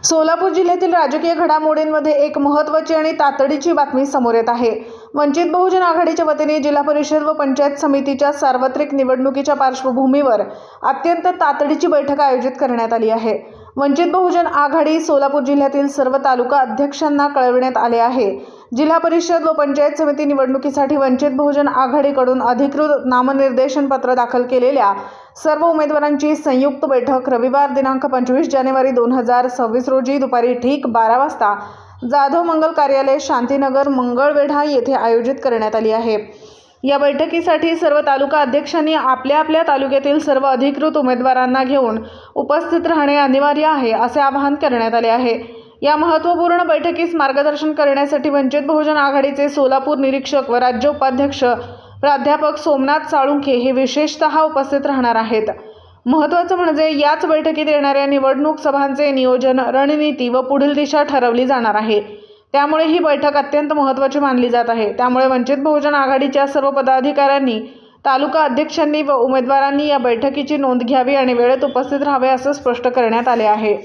सोलापूर जिल्ह्यातील राजकीय घडामोडींमध्ये एक महत्त्वाची आणि तातडीची बातमी समोर येत आहे। वंचित बहुजन आघाडीच्या वतीने जिल्हा परिषद व पंचायत समितीच्या सार्वत्रिक निवडणुकीच्या पार्श्वभूमीवर अत्यंत तातडीची बैठक आयोजित करण्यात आली आहे। वंचित बहुजन आघाडी सोलापूर जिल्ह्यातील सर्व तालुका अध्यक्षांना कळविण्यात आले आहे। जिल्हा परिषद व पंचायत समिती निवडणुकीसाठी वंचित बहुजन आघाडीकडून अधिकृत नामनिर्देशन पत्र दाखल केलेल्या सर्व उमेदवारांची संयुक्त बैठक रविवार दिनांक 25 जानेवारी 2026 रोजी दुपारी ठीक 12 वाजता जाधव मंगल कार्यालय शांतीनगर मंगळवेढा येथे आयोजित करण्यात आली आहे। या बैठकीसाठी सर्व तालुका अध्यक्षांनी आपल्या आपल्या तालुक्यातील सर्व अधिकृत उमेदवारांना घेऊन उपस्थित राहणे अनिवार्य आहे असे आवाहन करण्यात आले आहे। या महत्त्वपूर्ण बैठकीस मार्गदर्शन करण्यासाठी वंचित बहुजन आघाडीचे सोलापूर निरीक्षक व राज्य उपाध्यक्ष प्राध्यापक सोमनाथ साळुंखे हे विशेषतः उपस्थित राहणार आहेत। महत्त्वाचं म्हणजे याच बैठकीत येणाऱ्या निवडणूक सभांचे नियोजन, रणनीती व पुढील दिशा ठरवली जाणार आहे। त्यामुळे ही बैठक अत्यंत महत्त्वाची मानली जात आहे। त्यामुळे वंचित बहुजन आघाडीच्या सर्व पदाधिकाऱ्यांनी, तालुका अध्यक्षांनी व उमेदवारांनी या बैठकीची नोंद घ्यावी आणि वेळेत उपस्थित राहावे असे स्पष्ट करण्यात आले आहे।